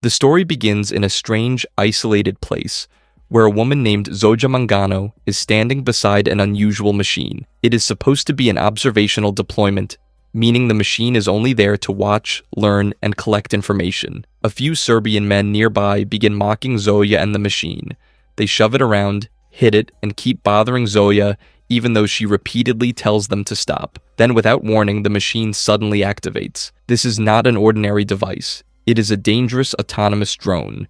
The story begins in a strange, isolated place, where a woman named Zoja Mangano is standing beside an unusual machine. It is supposed to be an observational deployment, meaning the machine is only there to watch, learn, and collect information. A few Serbian men nearby begin mocking Zoya and the machine. They shove it around, hit it, and keep bothering Zoya, even though she repeatedly tells them to stop. Then, without warning, the machine suddenly activates. This is not an ordinary device. It is a dangerous autonomous drone.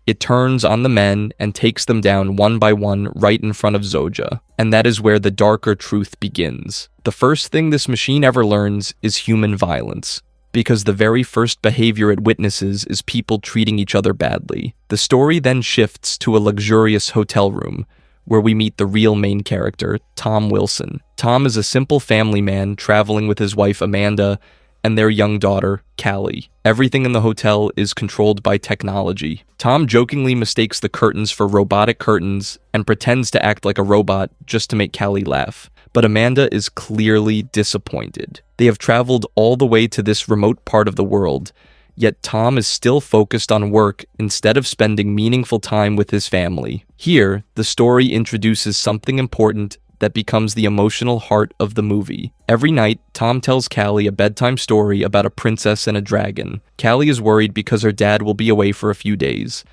It turns on the men and takes them down one by one right in front of Zoja. And that is where the darker truth begins. The first thing this machine ever learns is human violence, because the very first behavior it witnesses is people treating each other badly. The story then shifts to a luxurious hotel room, where we meet the real main character, Tom Wilson. Tom is a simple family man traveling with his wife Amanda and their young daughter, Callie. Everything in the hotel is controlled by technology. Tom jokingly mistakes the curtains for robotic curtains and pretends to act like a robot just to make Callie laugh. But Amanda is clearly disappointed. They have traveled all the way to this remote part of the world, yet Tom is still focused on work instead of spending meaningful time with his family. Here, the story introduces something important that becomes the emotional heart of the movie. Every night, Tom tells Callie a bedtime story about a princess and a dragon. Callie is worried because her dad will be away for a few days.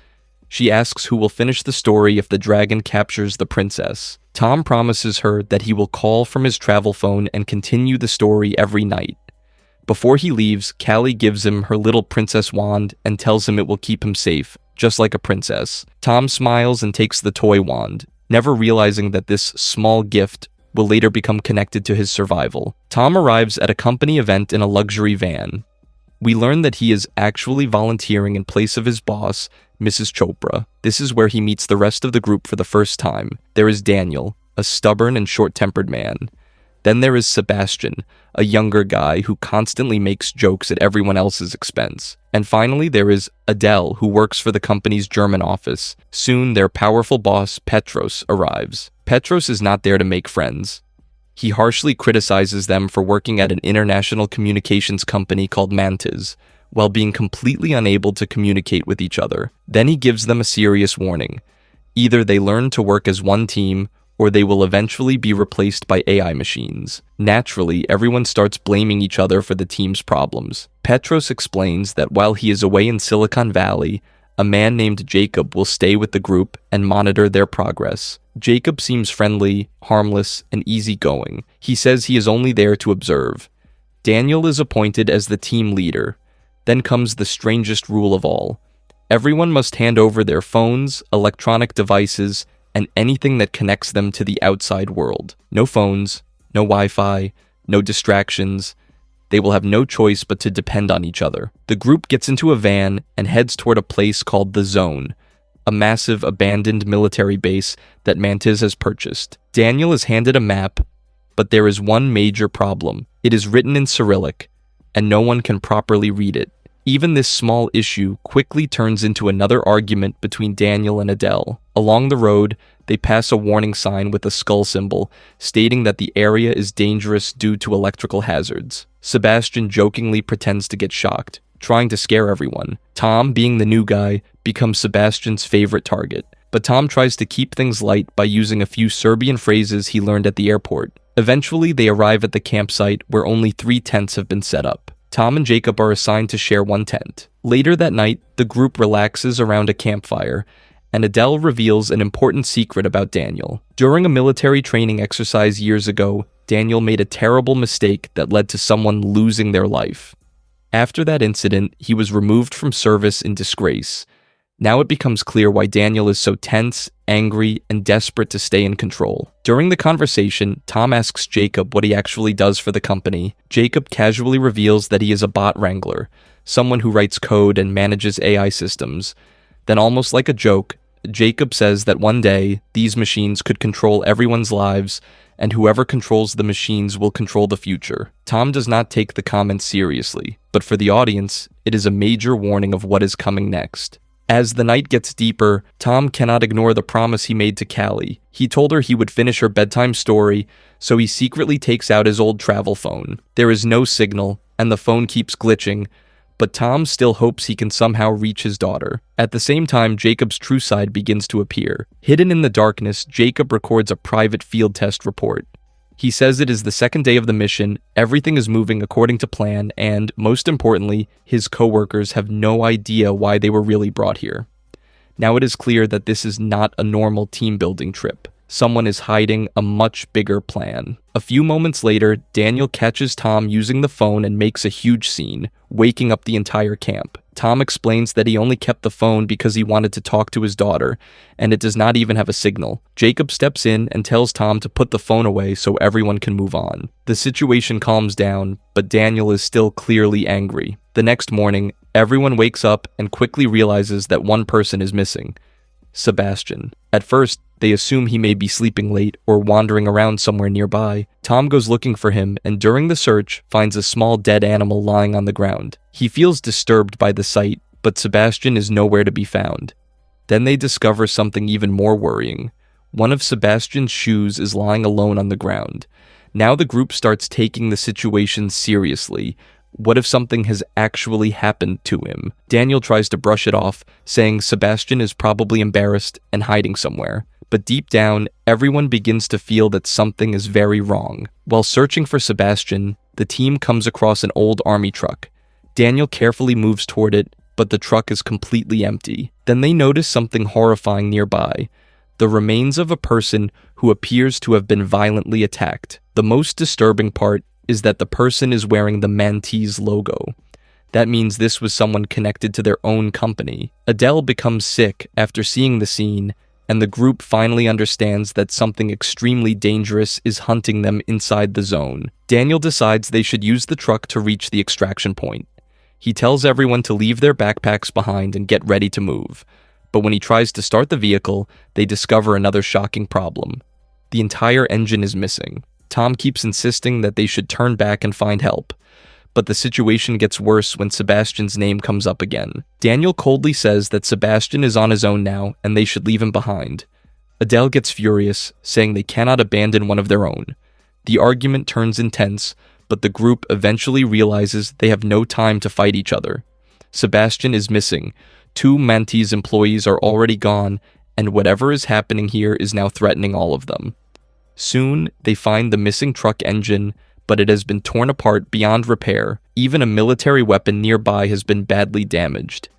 She asks who will finish the story if the dragon captures the princess. Tom promises her that he will call from his travel phone and continue the story every night. Before he leaves, Callie gives him her little princess wand and tells him it will keep him safe, just like a princess. Tom smiles and takes the toy wand, never realizing that this small gift will later become connected to his survival. Tom arrives at a company event in a luxury van. We learn that he is actually volunteering in place of his boss, Mrs. Chopra. This is where he meets the rest of the group for the first time. There is Daniel, a stubborn and short-tempered man. Then there is Sebastian, a younger guy who constantly makes jokes at everyone else's expense. And finally, there is Adele, who works for the company's German office. Soon, their powerful boss, Petros, arrives. Petros is not there to make friends. He harshly criticizes them for working at an international communications company called Mantis, while being completely unable to communicate with each other. Then he gives them a serious warning. Either they learn to work as one team, or they will eventually be replaced by AI machines. Naturally, everyone starts blaming each other for the team's problems. Petros explains that while he is away in Silicon Valley, a man named Jacob will stay with the group and monitor their progress. Jacob seems friendly, harmless, and easygoing. He says he is only there to observe. Daniel is appointed as the team leader. Then comes the strangest rule of all. Everyone must hand over their phones, electronic devices, and anything that connects them to the outside world. No phones, no Wi-Fi, no distractions. They will have no choice but to depend on each other. The group gets into a van and heads toward a place called The Zone, a massive abandoned military base that Mantis has purchased. Daniel is handed a map, but there is one major problem. It is written in Cyrillic, and no one can properly read it. Even this small issue quickly turns into another argument between Daniel and Adele. Along the road, they pass a warning sign with a skull symbol, stating that the area is dangerous due to electrical hazards. Sebastian jokingly pretends to get shocked, trying to scare everyone. Tom, being the new guy, becomes Sebastian's favorite target. But Tom tries to keep things light by using a few Serbian phrases he learned at the airport. Eventually, they arrive at the campsite where only 3 tents have been set up. Tom and Jacob are assigned to share one tent. Later that night, the group relaxes around a campfire, and Adele reveals an important secret about Daniel. During a military training exercise years ago, Daniel made a terrible mistake that led to someone losing their life. After that incident, he was removed from service in disgrace. Now it becomes clear why Daniel is so tense, angry, and desperate to stay in control. During the conversation, Tom asks Jacob what he actually does for the company. Jacob casually reveals that he is a bot wrangler, someone who writes code and manages AI systems. Then, almost like a joke, Jacob says that one day, these machines could control everyone's lives, and whoever controls the machines will control the future. Tom does not take the comment seriously, but for the audience, it is a major warning of what is coming next. As the night gets deeper, Tom cannot ignore the promise he made to Callie. He told her he would finish her bedtime story, so he secretly takes out his old travel phone. There is no signal, and the phone keeps glitching, but Tom still hopes he can somehow reach his daughter. At the same time, Jacob's true side begins to appear. Hidden in the darkness, Jacob records a private field test report. He says it is the second day of the mission, everything is moving according to plan, and, most importantly, his coworkers have no idea why they were really brought here. Now it is clear that this is not a normal team-building trip. Someone is hiding a much bigger plan. A few moments later, Daniel catches Tom using the phone and makes a huge scene, waking up the entire camp. Tom explains that he only kept the phone because he wanted to talk to his daughter, and it does not even have a signal. Jacob steps in and tells Tom to put the phone away so everyone can move on. The situation calms down, but Daniel is still clearly angry. The next morning, everyone wakes up and quickly realizes that one person is missing: Sebastian. At first, they assume he may be sleeping late or wandering around somewhere nearby. Tom goes looking for him and during the search finds a small dead animal lying on the ground. He feels disturbed by the sight, but Sebastian is nowhere to be found. Then they discover something even more worrying. One of Sebastian's shoes is lying alone on the ground. Now the group starts taking the situation seriously. What if something has actually happened to him? Daniel tries to brush it off, saying Sebastian is probably embarrassed and hiding somewhere. But deep down, everyone begins to feel that something is very wrong. While searching for Sebastian, the team comes across an old army truck. Daniel carefully moves toward it, but the truck is completely empty. Then they notice something horrifying nearby: the remains of a person who appears to have been violently attacked. The most disturbing part is that the person is wearing the Mantis logo. That means this was someone connected to their own company. Adele becomes sick after seeing the scene, and the group finally understands that something extremely dangerous is hunting them inside the zone. Daniel decides they should use the truck to reach the extraction point. He tells everyone to leave their backpacks behind and get ready to move. But when he tries to start the vehicle, they discover another shocking problem. The entire engine is missing. Tom keeps insisting that they should turn back and find help. But the situation gets worse when Sebastian's name comes up again. Daniel coldly says that Sebastian is on his own now and they should leave him behind. Adele gets furious, saying they cannot abandon one of their own. The argument turns intense, but the group eventually realizes they have no time to fight each other. Sebastian is missing. 2 Mantis employees are already gone, and whatever is happening here is now threatening all of them. Soon, they find the missing truck engine, but it has been torn apart beyond repair. Even a military weapon nearby has been badly damaged.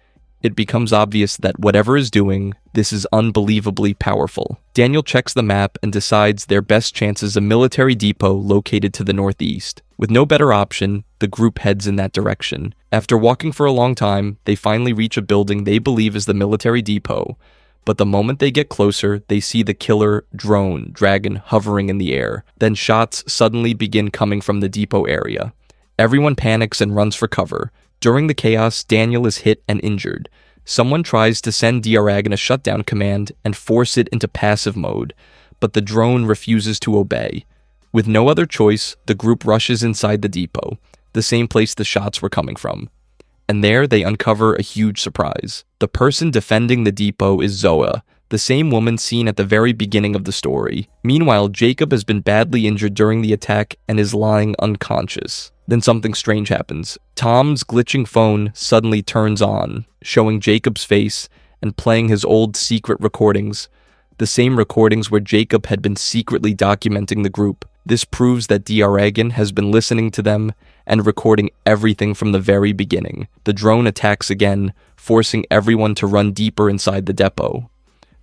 It becomes obvious that whatever is doing, this is unbelievably powerful. Daniel checks the map and decides their best chance is a military depot located to the northeast. With no better option, the group heads in that direction. After walking for a long time, they finally reach a building they believe is the military depot. But the moment they get closer, they see the killer drone dragon hovering in the air. Then shots suddenly begin coming from the depot area. Everyone panics and runs for cover. During the chaos, Daniel is hit and injured. Someone tries to send Dragon a shutdown command and force it into passive mode, but the drone refuses to obey. With no other choice, the group rushes inside the depot, the same place the shots were coming from. And there they uncover a huge surprise. The person defending the depot is Zoa, the same woman seen at the very beginning of the story. Meanwhile, Jacob has been badly injured during the attack and is lying unconscious. Then something strange happens. Tom's glitching phone suddenly turns on, showing Jacob's face and playing his old secret recordings, the same recordings where Jacob had been secretly documenting the group. This proves that Dragon has been listening to them and recording everything from the very beginning. The drone attacks again, forcing everyone to run deeper inside the depot.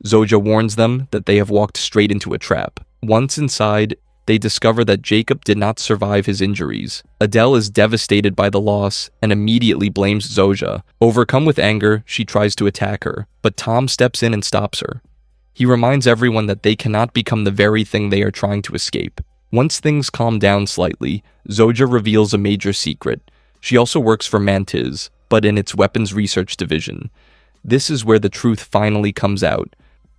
Zoja warns them that they have walked straight into a trap. Once inside, they discover that Jacob did not survive his injuries. Adele is devastated by the loss and immediately blames Zoja. Overcome with anger, she tries to attack her, but Tom steps in and stops her. He reminds everyone that they cannot become the very thing they are trying to escape. Once things calm down slightly, Zoja reveals a major secret. She also works for Mantis, but in its weapons research division. This is where the truth finally comes out.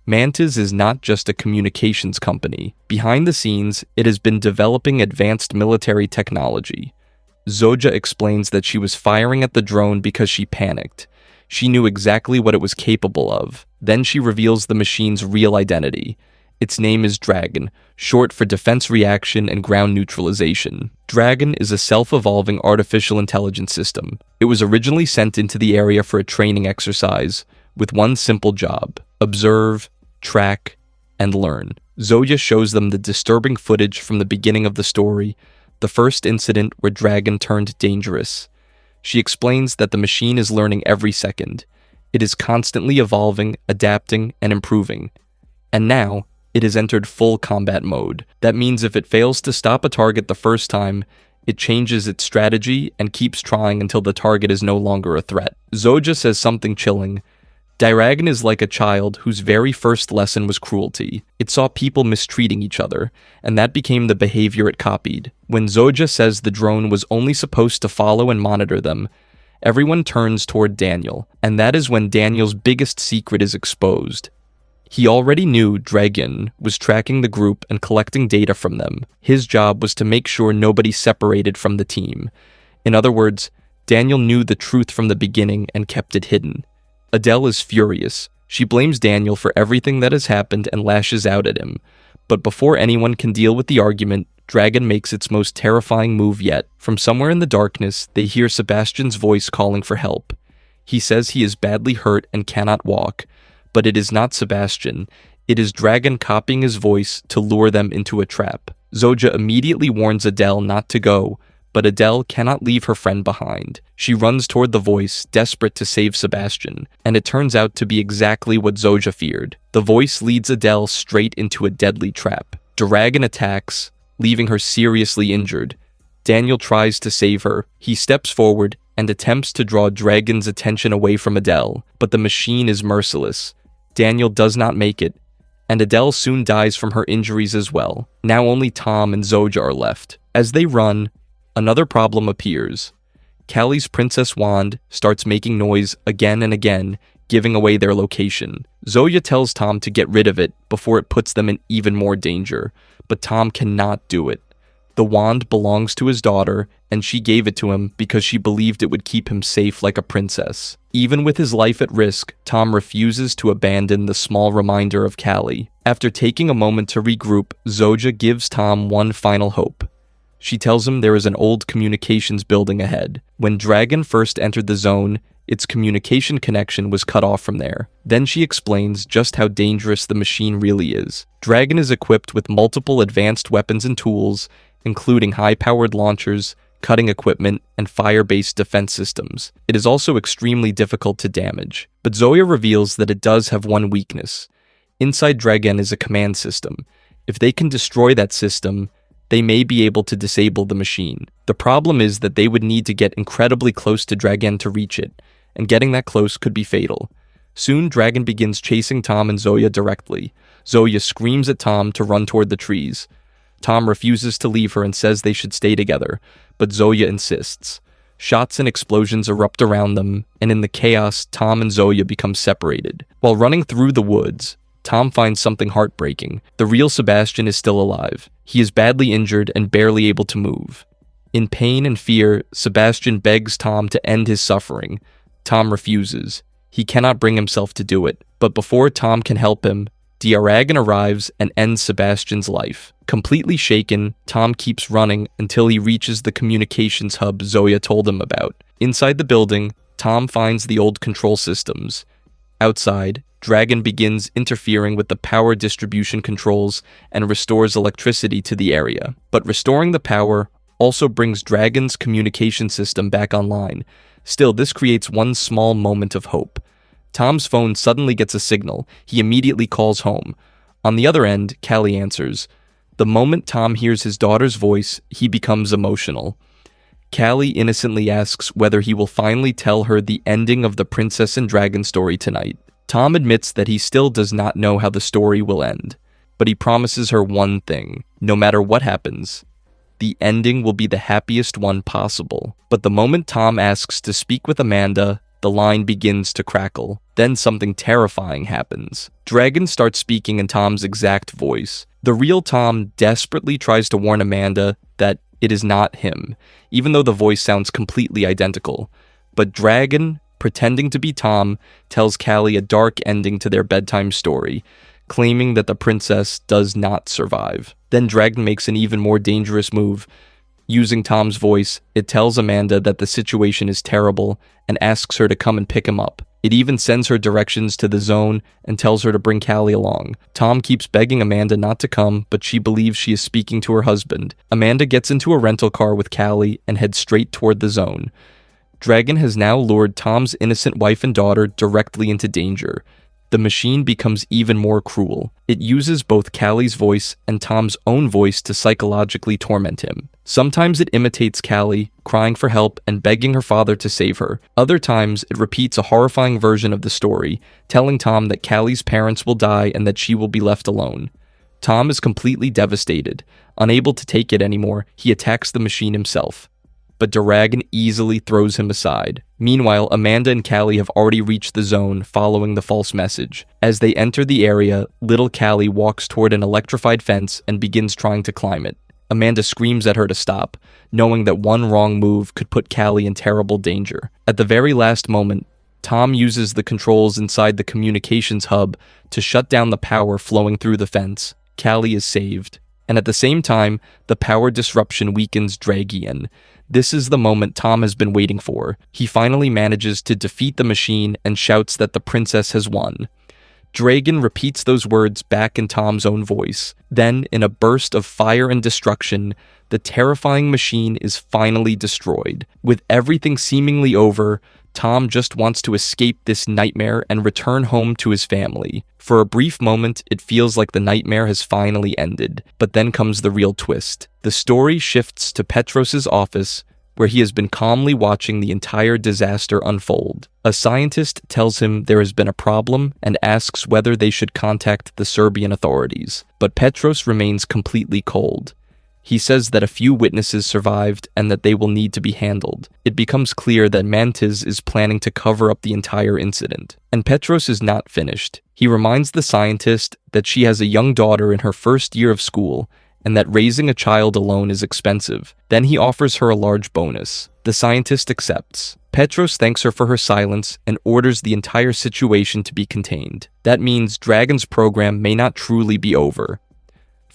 Mantis is not just a communications company. Behind the scenes, it has been developing advanced military technology. Zoja explains that she was firing at the drone because she panicked. She knew exactly what it was capable of. Then she reveals the machine's real identity. Its name is Dragon, short for Defense Reaction and Ground Neutralization. Dragon is a self-evolving artificial intelligence system. It was originally sent into the area for a training exercise, with one simple job: observe, track, and learn. Zoya shows them the disturbing footage from the beginning of the story, the first incident where Dragon turned dangerous. She explains that the machine is learning every second. It is constantly evolving, adapting, and improving. And now, it has entered full combat mode. That means if it fails to stop a target the first time, it changes its strategy and keeps trying until the target is no longer a threat. Zoja says something chilling. Dragon is like a child whose very first lesson was cruelty. It saw people mistreating each other, and that became the behavior it copied. When Zoja says the drone was only supposed to follow and monitor them, everyone turns toward Daniel, and that is when Daniel's biggest secret is exposed. He already knew Dragon was tracking the group and collecting data from them. His job was to make sure nobody separated from the team. In other words, Daniel knew the truth from the beginning and kept it hidden. Adele is furious. She blames Daniel for everything that has happened and lashes out at him. But before anyone can deal with the argument, Dragon makes its most terrifying move yet. From somewhere in the darkness, they hear Sebastian's voice calling for help. He says he is badly hurt and cannot walk. But it is not Sebastian. It is Dragon copying his voice to lure them into a trap. Zoja immediately warns Adele not to go, but Adele cannot leave her friend behind. She runs toward the voice, desperate to save Sebastian, and it turns out to be exactly what Zoja feared. The voice leads Adele straight into a deadly trap. Dragon attacks, leaving her seriously injured. Daniel tries to save her. He steps forward and attempts to draw Dragon's attention away from Adele, but the machine is merciless. Daniel does not make it, and Adele soon dies from her injuries as well. Now only Tom and Zoja are left. As they run, another problem appears. Callie's princess wand starts making noise again and again, giving away their location. Zoya tells Tom to get rid of it before it puts them in even more danger, but Tom cannot do it. The wand belongs to his daughter, and she gave it to him because she believed it would keep him safe like a princess. Even with his life at risk, Tom refuses to abandon the small reminder of Callie. After taking a moment to regroup, Zoja gives Tom one final hope. She tells him there is an old communications building ahead. When Dragon first entered the zone, its communication connection was cut off from there. Then she explains just how dangerous the machine really is. Dragon is equipped with multiple advanced weapons and tools, including high-powered launchers, cutting equipment, and fire-based defense systems. It is also extremely difficult to damage. But Zoya reveals that it does have one weakness. Inside Dragon is a command system. If they can destroy that system, they may be able to disable the machine. The problem is that they would need to get incredibly close to Dragon to reach it, and getting that close could be fatal. Soon, Dragon begins chasing Tom and Zoya directly. Zoya screams at Tom to run toward the trees. Tom refuses to leave her and says they should stay together, but Zoya insists. Shots and explosions erupt around them, and in the chaos, Tom and Zoya become separated. While running through the woods, Tom finds something heartbreaking. The real Sebastian is still alive. He is badly injured and barely able to move. In pain and fear, Sebastian begs Tom to end his suffering. Tom refuses. He cannot bring himself to do it, but before Tom can help him, Dragon arrives and ends Sebastian's life. Completely shaken, Tom keeps running until he reaches the communications hub Zoya told him about. Inside the building, Tom finds the old control systems. Outside, Dragon begins interfering with the power distribution controls and restores electricity to the area. But restoring the power also brings Dragon's communication system back online. Still, this creates one small moment of hope. Tom's phone suddenly gets a signal. He immediately calls home. On the other end, Callie answers. The moment Tom hears his daughter's voice, he becomes emotional. Callie innocently asks whether he will finally tell her the ending of the Princess and Dragon story tonight. Tom admits that he still does not know how the story will end, but he promises her one thing. No matter what happens, the ending will be the happiest one possible. But the moment Tom asks to speak with Amanda, the line begins to crackle. Then something terrifying happens. Dragon starts speaking in Tom's exact voice. The real Tom desperately tries to warn Amanda that it is not him, even though the voice sounds completely identical. But Dragon, pretending to be Tom, tells Callie a dark ending to their bedtime story. claiming that the princess does not survive. Then Dragon makes an even more dangerous move. Using Tom's voice, it tells Amanda that the situation is terrible and asks her to come and pick him up. It even sends her directions to the zone and tells her to bring Callie along. Tom keeps begging Amanda not to come, but she believes she is speaking to her husband. Amanda gets into a rental car with Callie and heads straight toward the zone. Dragon has now lured Tom's innocent wife and daughter directly into danger. The machine becomes even more cruel. It uses both Callie's voice and Tom's own voice to psychologically torment him. Sometimes it imitates Callie, crying for help and begging her father to save her. Other times, it repeats a horrifying version of the story, telling Tom that Callie's parents will die and that she will be left alone. Tom is completely devastated. Unable to take it anymore, he attacks the machine himself. But Dragon easily throws him aside. Meanwhile, Amanda and Callie have already reached the zone following the false message. As they enter the area, little Callie walks toward an electrified fence and begins trying to climb it. Amanda screams at her to stop, knowing that one wrong move could put Callie in terrible danger. At the very last moment, Tom uses the controls inside the communications hub to shut down the power flowing through the fence. Callie is saved. And at the same time, the power disruption weakens Dragian. This is the moment Tom has been waiting for. He finally manages to defeat the machine and shouts that the princess has won. Dragon repeats those words back in Tom's own voice. Then, in a burst of fire and destruction, the terrifying machine is finally destroyed. With everything seemingly over, Tom just wants to escape this nightmare and return home to his family. For a brief moment, it feels like the nightmare has finally ended, but then comes the real twist. The story shifts to Petros's office, where he has been calmly watching the entire disaster unfold. A scientist tells him there has been a problem and asks whether they should contact the Serbian authorities, but Petros remains completely cold. He says that a few witnesses survived and that they will need to be handled. It becomes clear that Mantis is planning to cover up the entire incident. And Petros is not finished. He reminds the scientist that she has a young daughter in her first year of school and that raising a child alone is expensive. Then he offers her a large bonus. The scientist accepts. Petros thanks her for her silence and orders the entire situation to be contained. That means Dragon's program may not truly be over.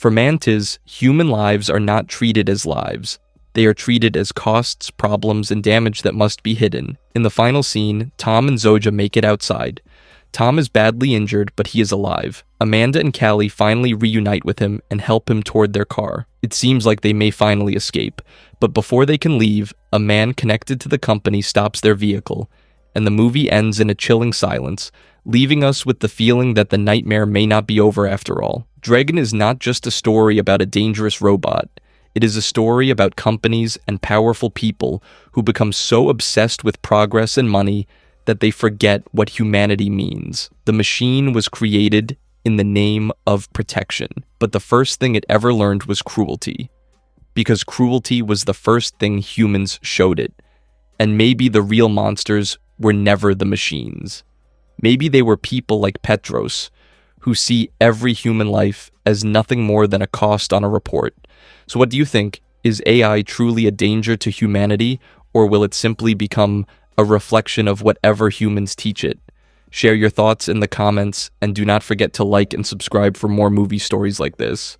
For Mantis, human lives are not treated as lives. They are treated as costs, problems, and damage that must be hidden. In the final scene, Tom and Zoja make it outside. Tom is badly injured, but he is alive. Amanda and Callie finally reunite with him and help him toward their car. It seems like they may finally escape, but before they can leave, a man connected to the company stops their vehicle, and the movie ends in a chilling silence, leaving us with the feeling that the nightmare may not be over after all. Dragon is not just a story about a dangerous robot. It is a story about companies and powerful people who become so obsessed with progress and money that they forget what humanity means. The machine was created in the name of protection, but the first thing it ever learned was cruelty. Because cruelty was the first thing humans showed it. And maybe the real monsters were never the machines. Maybe they were people like Petros, who see every human life as nothing more than a cost on a report. So what do you think? Is AI truly a danger to humanity, or will it simply become a reflection of whatever humans teach it? Share your thoughts in the comments, and do not forget to like and subscribe for more movie stories like this.